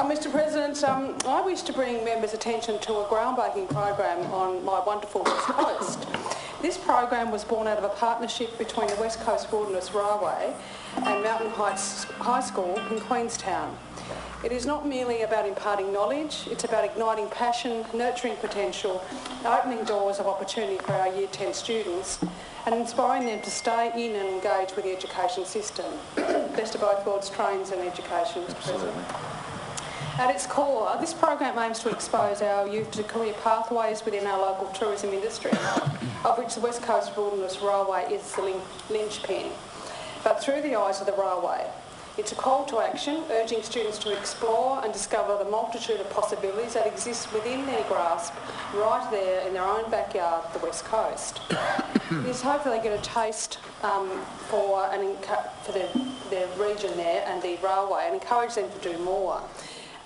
Mr President, I wish to bring members' attention to a groundbreaking program on my wonderful West Coast. This program was born out of a partnership between the West Coast Wilderness Railway and Mountain Heights High School in Queenstown. It is not merely about imparting knowledge, it's about igniting passion, nurturing potential, opening doors of opportunity for our Year 10 students and inspiring them to stay in and engage with the education system. Best of both worlds, trains and education, Mr President. At its core, this program aims to expose our youth to career pathways within our local tourism industry, of which the West Coast Wilderness Railway is the linchpin, but through the eyes of the railway. It's a call to action, urging students to explore and discover the multitude of possibilities that exist within their grasp, right there in their own backyard, the West Coast. It's hopefully they get a taste for their region there and the railway and encourage them to do more.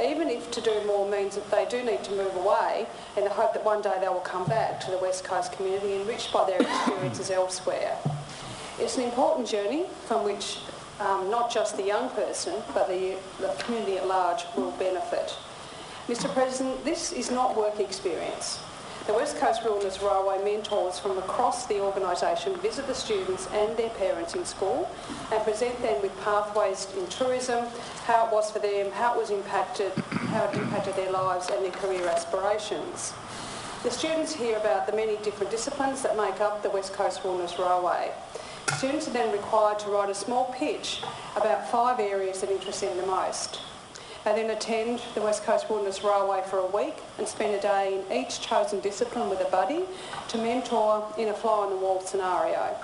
Even if to do more means that they do need to move away in the hope that one day they will come back to the West Coast community enriched by their experiences elsewhere. It's an important journey from which not just the young person but the community at large will benefit. Mr President, this is not work experience. The West Coast Wilderness Railway mentors from across the organisation visit the students and their parents in school and present them with pathways in tourism, how it was for them, how it impacted their lives and their career aspirations. The students hear about the many different disciplines that make up the West Coast Wilderness Railway. Students are then required to write a small pitch about 5 areas that interest them the most. They then attend the West Coast Wilderness Railway for a week and spend a day in each chosen discipline with a buddy to mentor in a fly-on-the-wall scenario.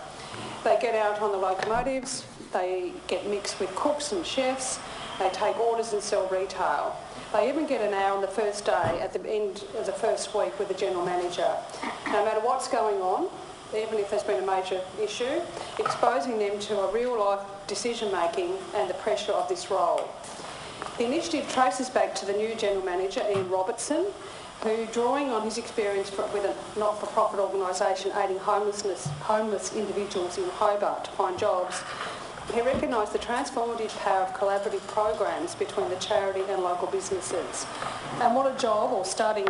They get out on the locomotives, they get mixed with cooks and chefs, they take orders and sell retail. They even get an hour on the first day at the end of the first week with the general manager. No matter what's going on, even if there's been a major issue, exposing them to a real-life decision-making and the pressure of this role. The initiative traces back to the new General Manager, Ian Robertson, who, drawing on his experience with a not-for-profit organisation aiding homeless individuals in Hobart to find jobs, he recognised the transformative power of collaborative programs between the charity and local businesses, and what a job or a starting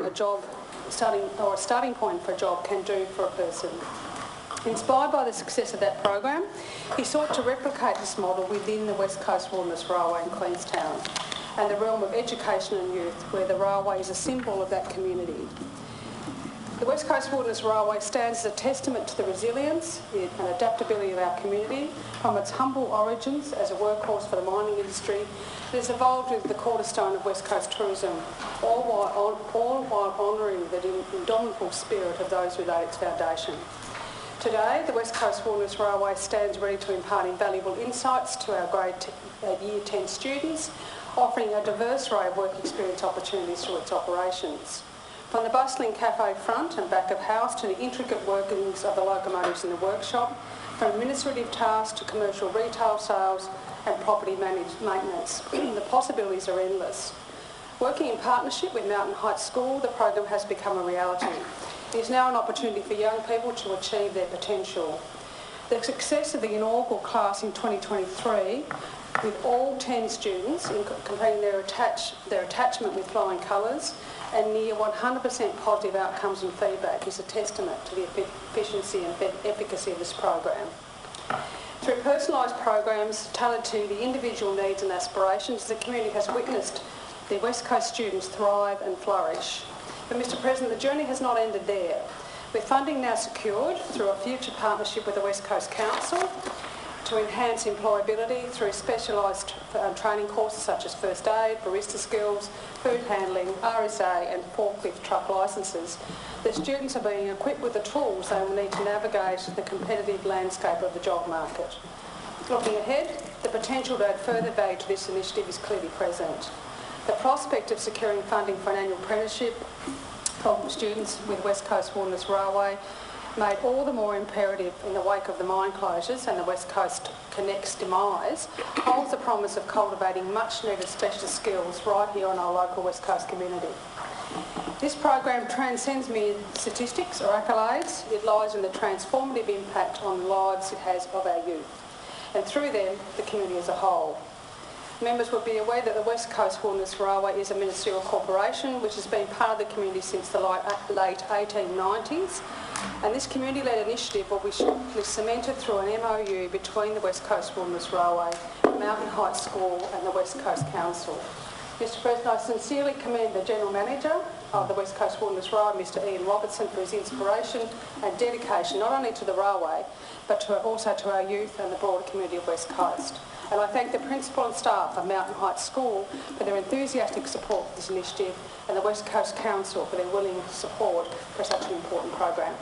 point for a job can do for a person. Inspired by the success of that program, he sought to replicate this model within the West Coast Wilderness Railway in Queenstown and the realm of education and youth, where the railway is a symbol of that community. The West Coast Wilderness Railway stands as a testament to the resilience and adaptability of our community. From its humble origins as a workhorse for the mining industry, it has evolved into the cornerstone of West Coast tourism, all while honouring the indomitable spirit of those who laid its foundation. Today, the West Coast Wilderness Railway stands ready to impart invaluable insights to our Year 10 students, offering a diverse array of work experience opportunities through its operations. From the bustling cafe front and back of house to the intricate workings of the locomotives in the workshop, from administrative tasks to commercial retail sales and property maintenance, the possibilities are endless. Working in partnership with Mountain Heights School, the program has become a reality. It is now an opportunity for young people to achieve their potential. The success of the inaugural class in 2023, with all 10 students completing their attachment with flying colours and near 100% positive outcomes and feedback, is a testament to the efficiency and efficacy of this program. Through personalised programs tailored to the individual needs and aspirations, the community has witnessed the West Coast students thrive and flourish. But Mr President, the journey has not ended there. With funding now secured through a future partnership with the West Coast Council to enhance employability through specialised training courses such as first aid, barista skills, food handling, RSA and forklift truck licences, the students are being equipped with the tools they will need to navigate the competitive landscape of the job market. Looking ahead, the potential to add further value to this initiative is clearly present. The prospect of securing funding for an annual apprenticeship for students with West Coast Wilderness Railway, made all the more imperative in the wake of the mine closures and the West Coast Connect's demise, holds the promise of cultivating much needed specialist skills right here in our local West Coast community. This program transcends mere statistics or accolades. It lies in the transformative impact on the lives it has of our youth, and through them, the community as a whole. Members will be aware that the West Coast Wilderness Railway is a ministerial corporation which has been part of the community since the late 1890s, and this community-led initiative will be cemented through an MOU between the West Coast Wilderness Railway, Mountain Heights School and the West Coast Council. Mr President, I sincerely commend the General Manager of the West Coast Wilderness Railway, Mr Ian Robertson, for his inspiration and dedication not only to the railway but also to our youth and the broader community of West Coast. And I thank the principal and staff of Mountain Heights School for their enthusiastic support for this initiative and the West Coast Council for their willing support for such an important program.